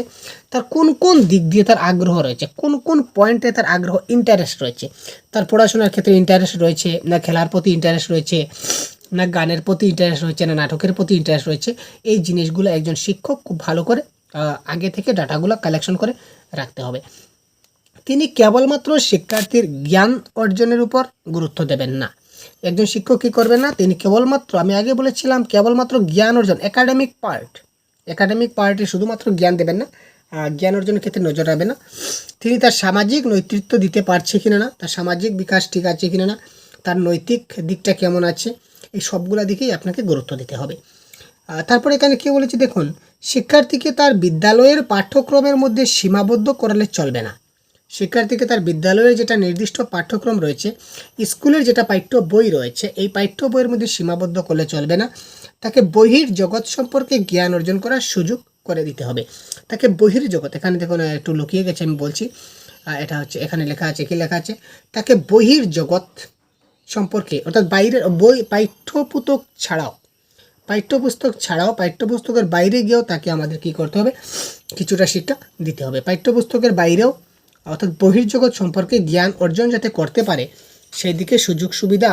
তার কোন কোন দিক দিয়ে তার আগ্রহ রয়েছে, কোন কোন পয়েন্টে তার আগ্রহ ইন্টারেস্ট রয়েছে, তার পড়াশোনার ক্ষেত্রে ইন্টারেস্ট রয়েছে না, খেলার প্রতি ইন্টারেস্ট রয়েছে না, গানের প্রতি ইন্টারেস্ট রয়েছে না, নাটকের প্রতি ইন্টারেস্ট রয়েছে, এই জিনিসগুলো একজন শিক্ষক খুব ভালো করে আগে থেকে ডাটাগুলো কালেকশন করে রাখতে হবে। তিনি কেবলমাত্র শিক্ষার্থীর জ্ঞান অর্জনের উপর গুরুত্ব দেবেন না। একজন শিক্ষক কী করবেন না, তিনি কেবলমাত্র, আমি আগে বলেছিলাম, কেবলমাত্র জ্ঞান অর্জন, একাডেমিক পার্টে শুধুমাত্র জ্ঞান দেবেন না, জ্ঞান অর্জনের ক্ষেত্রে নজর রাখবেন না। তিনি তার সামাজিক নেতৃত্ব দিতে পারছে কিনা না, তার সামাজিক বিকাশ ঠিক আছে কিনা না, তার নৈতিক দিকটা কেমন আছে, এই সবগুলা দিকেই আপনাকে গুরুত্ব দিতে হবে। তারপরে এখানে কী বলেছি দেখুন, শিক্ষার্থীকে তার বিদ্যালয়ের পাঠ্যক্রমের মধ্যে সীমাবদ্ধ করালে চলবে না। শিক্ষার্থীকে তার বিদ্যালয়ের যেটা নির্দিষ্ট পাঠ্যক্রম রয়েছে, স্কুলের যেটা পাঠ্য বই রয়েছে, এই পাঠ্য বইয়ের মধ্যে সীমাবদ্ধ করলে চলবে না। তাকে বহির জগৎ সম্পর্কে জ্ঞান অর্জন করার সুযোগ করে দিতে হবে। তাকে বহির জগৎ, এখানে দেখুন একটু লুকিয়ে গেছে, আমি বলছি, এটা হচ্ছে এখানে লেখা আছে, কি লেখা আছে, তাকে বহির জগৎ সম্পর্কে, অর্থাৎ বাইরের বই, পাঠ্যপুস্তকের বাইরে গিয়েও তাকে আমাদের কি করতে হবে, কিছুটা শিক্ষা দিতে হবে। পাঠ্যপুস্তকের বাইরেও, অর্থাৎ বহির্জগৎ সম্পর্কে জ্ঞান অর্জন যাতে করতে পারে, সেই দিকে সুযোগ সুবিধা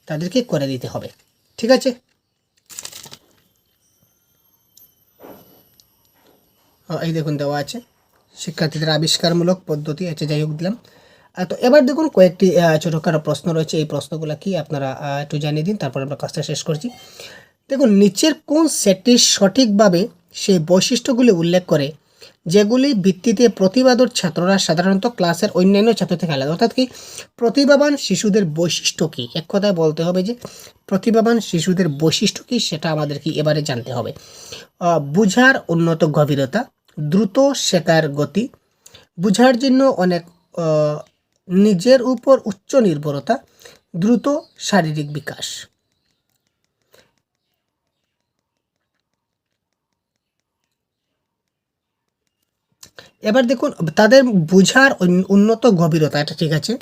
তাদেরকে করে দিতে হবে। ঠিক আছে। এই দেখুন দেওয়া আছে শিক্ষার্থীদের আবিষ্কারমূলক পদ্ধতি, আছে, যাই হোক দিলাম। তো এবার দেখুন কয়েকটি ছোটোখাটো প্রশ্ন রয়েছে, এই প্রশ্নগুলো কি আপনারা একটু জানিয়ে দিন, তারপর আমরা কাজটা শেষ করছি। দেখুন, নিচের কোন সেটটি সঠিকভাবে সেই বৈশিষ্ট্যগুলি উল্লেখ করে যেগুলি ভিত্তিতে প্রতিভাধর ছাত্ররা সাধারণত ক্লাসের অন্যান্য ছাত্র থেকে আলাদা। অর্থাৎ কি, প্রতিভাবান শিশুদের বৈশিষ্ট্য কী, এক কথায় বলতে হবে যে প্রতিভাবান শিশুদের বৈশিষ্ট্য কী, সেটা আমাদের কি এবারে জানতে হবে। বুঝার উন্নত গভীরতা, দ্রুত শেখার গতি, বুঝার জন্য অনেক নিজের উপর উচ্চ নির্ভরতা, দ্রুত শারীরিক বিকাশ। এবার দেখুন, তাদের বুঝার উন্নত গভীরতা, এটা ঠিক আছে,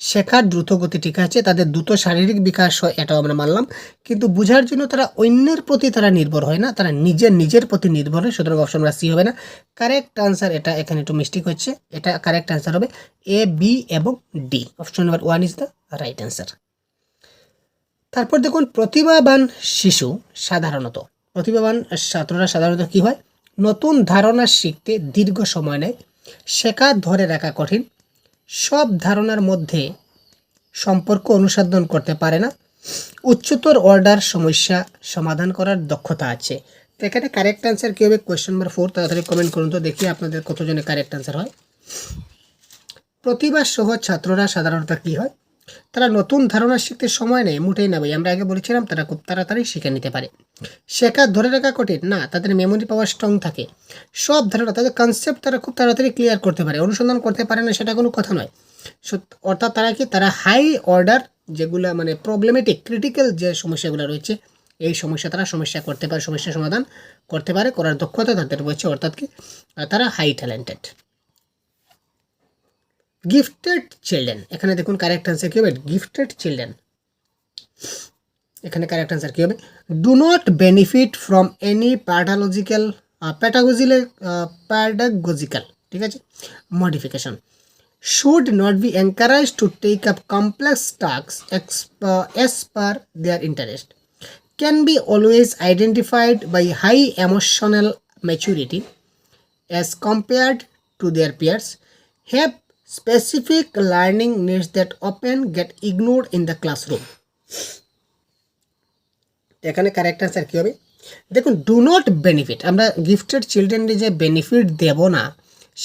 শেখার দ্রুত গতি ঠিক আছে, তাদের দ্রুত শারীরিক বিকাশ হয়, এটাও আমরা মানলাম, কিন্তু বুঝার জন্য তারা অন্যের প্রতি তারা নির্ভর হয় না, তারা নিজের প্রতি নির্ভর হয়। সুতরাং অপশন আমরা সি হবে না, কারেক্ট আনসার এটা, এখানে একটু মিস্টেক হচ্ছে, এটা কারেক্ট আনসার হবে এ, বি এবং D. Option number 1 is the right answer. তারপর দেখুন, প্রতিভাবান ছাত্ররা সাধারণত কী হয়, নতুন ধারণা শিখতে দীর্ঘ সময় নেয়, শেখা ধরে রাখা কঠিন, সব ধারণার মধ্যে সম্পর্ক অনুসন্ধান করতে পারে না, উচ্চতর অর্ডার সমস্যা সমাধান করার দক্ষতা আছে। তো এখানে কারেক্ট অ্যান্সার কী হবে, কোয়েশ্চেন নাম্বার 4, তাড়াতাড়ি কমেন্ট করুন তো দেখি আপনাদের কতজনের কারেক্ট অ্যান্সার হয়। প্রতিভা সহ ছাত্ররা সাধারণত কী হয়, তারা নতুন ধারণা শিখতে সময় নেয়, মোটেই না ভাই, আমরা আগে বলেছিলাম তারা খুব তাড়াতাড়ি শিখে নিতে পারে। শেখা ধরে রাখা কঠিন না, তাদের মেমোরি পাওয়ার স্ট্রং থাকে, সব ধারণা, তাদের কনসেপ্ট তারা খুব তাড়াতাড়ি ক্লিয়ার করতে পারে, অনুসন্ধান করতে পারে না সেটা কোনো কথা নয়। অর্থাৎ তারা হাই অর্ডার, যেগুলো মানে প্রবলেমেটিক ক্রিটিক্যাল যে সমস্যাগুলো রয়েছে, এই সমস্যা করতে পারে, সমস্যা সমাধান করতে পারে, করার দক্ষতা তাদের রয়েছে, অর্থাৎ কি তারা হাই ট্যালেন্টেড। গিফটেড চিলড্রেন, এখানে দেখুন কারেক্ট আনসার কী হবে, গিফটেড চিলড্রেন, এখানে কারেক্ট আনসার কী হবে, do not benefit from any pedagogical, ঠিক আছে, modification, should not be encourage to take up complex task as per their interest, can be always identified by high emotional maturity as compared to their peers, have specific learning needs that often get ignored in the classroom। এখানে correct answer কী হবে, দেখুন, do not benefit, আমরা gifted চিলড্রেনকে যে benefit দেব না,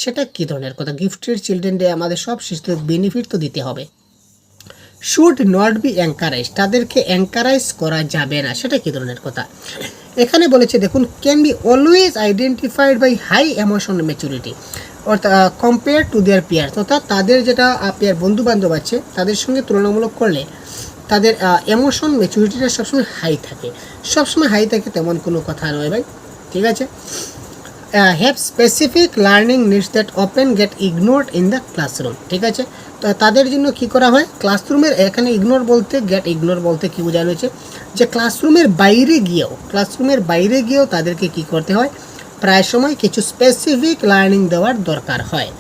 সেটা কী ধরনের কথা, গিফটেড চিলড্রেন ডে আমাদের সব শিশুদের বেনিফিট তো দিতে হবে, শুড নট বি এনকারেজ, তাদেরকে এনকারেজ করা যাবে না। সেটা কী ধরনের কথা? এখানে বলেছে দেখুন, can be always identified by high emotional maturity অর্থাৎ কম্পেয়ার টু দেয়ার পিয়ার্স, অর্থাৎ তাদের যেটা পেয়ার বন্ধু বান্ধব আছে তাদের সঙ্গে তুলনামূলক করলে তাদের ইমোশন ম্যাচুরিটিটা সবসময় হাই থাকে। সবসময় হাই থাকে তেমন কোনো কথা নয় ভাই, ঠিক আছে। Have specific learning needs that often get ignored in the classroom, ঠিক আছে। তো তাদের জন্য কি করা হয় ক্লাসরুমের, এখানে ইগনোর বলতে গেট ইগনোর বলতে কী বোঝানো হয়েছে, যে ক্লাসরুমের বাইরে গিয়েও তাদেরকে কি করতে হয়, প্রায় সময় কিছু স্পেসিফিক লার্নিং দেওয়ার দরকার হয়।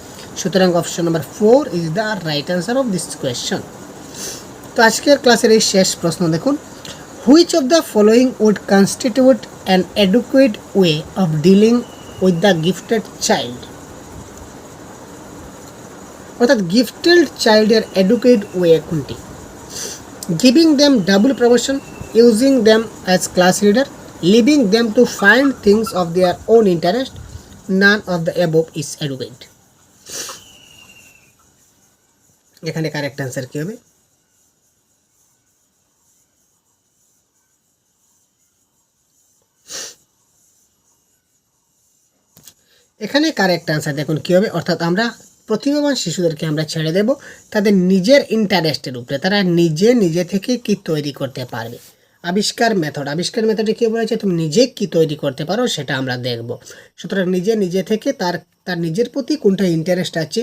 সুতরাং option number 4 is the right answer of this question. তো আজকের ক্লাসের এই শেষ প্রশ্ন দেখুন, which of the following would constitute an adequate way of dealing with the gifted child, অর্থাৎ গিফটেড চাইল্ডের অ্যাডুকুয়েট ওয়ে কোনটি? Giving them double promotion, using them as class leader, leaving them to find things of their own interest, none of the above is adequate. এখানে correct answer কী হবে? এখানে correct answer দেখুন কী হবে, অর্থাৎ আমরা প্রতিভাবান শিশুদেরকে আমরা ছেড়ে দেব তাদের নিজের ইন্টারেস্টের উপরে, তারা নিজে থেকে কি তৈরি করতে পারবে। আবিষ্কার মেথডে কী বলেছে, তুমি নিজে কি তৈরি করতে পারো সেটা আমরা দেখব। সুতরাং নিজে থেকে তার নিজের প্রতি কোনটা ইন্টারেস্ট আছে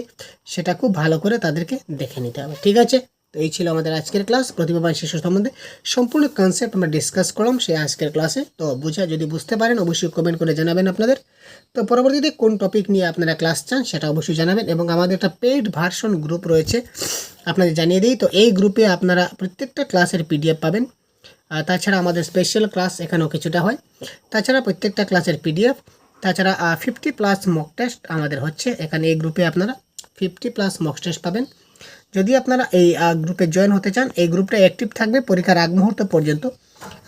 সেটা খুব ভালো করে তাদেরকে দেখে নিতে হবে, ঠিক আছে। তো এই ছিল আমাদের আজকের ক্লাস, প্রতিভাবান শিশু সম্বন্ধে সম্পূর্ণ কনসেপ্ট আমরা ডিসকাস করলাম সেই আজকের ক্লাসে। তো যদি বুঝতে পারেন অবশ্যই কমেন্ট করে জানাবেন আপনাদের। তো পরবর্তীতে কোন টপিক নিয়ে আপনারা ক্লাস চান সেটা অবশ্যই জানাবেন, এবং আমাদের একটা পেইড ভার্সন গ্রুপ রয়েছে আপনাদের জানিয়ে দিই। তো এই গ্রুপে আপনারা প্রত্যেকটা ক্লাসের পিডিএফ পাবেন, তাছাড়া আমাদের স্পেশাল ক্লাস এখানেও কিছুটা হয়, তাছাড়া প্রত্যেকটা ক্লাসের পিডিএফ, তাছাড়া 50+ মক টেস্ট আমাদের হচ্ছে এখানে। এই গ্রুপে আপনারা 50+ মক টেস্ট পাবেন। যদি আপনারা এই গ্রুপে জয়েন হতে চান, এই গ্রুপটা অ্যাক্টিভ থাকবে পরীক্ষার আগ মুহূর্ত পর্যন্ত।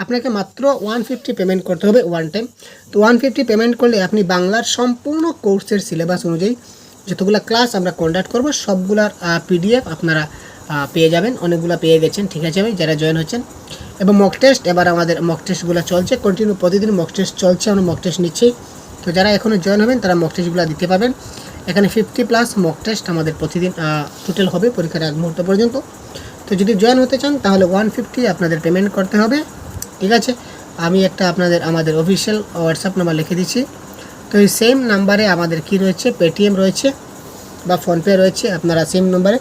আপনাকে মাত্র 150 পেমেন্ট করতে হবে ওয়ান টাইম। তো 150 পেমেন্ট করলে আপনি বাংলার সম্পূর্ণ কোর্সের সিলেবাস অনুযায়ী যতগুলো ক্লাস আমরা কন্ডাক্ট করব সবগুলার পিডিএফ আপনারা পেয়ে যাবেন। অনেকগুলো পেয়ে গেছেন, ঠিক আছে ভাই, যারা জয়েন হচ্ছেন। এবং মক টেস্ট, এবার আমাদের মক টেস্টগুলো চলছে কন্টিনিউ, প্রতিদিন মক টেস্ট চলছে, আমরা মক টেস্ট নিচ্ছি। তো যারা এখনও জয়েন হবেন তারা মক টেস্টগুলো দিতে পারবেন। এখানে 50+ মক টেস্ট আমাদের প্রতিদিন টোটাল হবে পরীক্ষার আগ মুহূর্ত পর্যন্ত। তো যদি জয়েন হতে চান তাহলে 150 আপনাদের পেমেন্ট করতে হবে, ঠিক আছে। আমি একটা আমাদের অফিসিয়াল হোয়াটসঅ্যাপ নাম্বার লিখে দিচ্ছি। তো এই সেম নাম্বারে আমাদের কি রয়েছে, পেটিএম রয়েছে বা ফোনপে রয়েছে, আপনারা সেম নম্বরে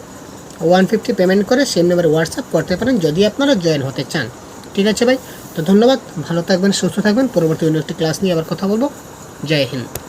150 পেমেন্ট করে সেম নম্বরে হোয়াটসঅ্যাপ করতে পারেন যদি আপনারা জয়েন হতে চান, ঠিক আছে ভাই। তো ধন্যবাদ, ভালো থাকবেন, সুস্থ থাকবেন। পরবর্তী অন্য একটি ক্লাস নিয়ে আবার কথা বলবো। জয় হিন্দ।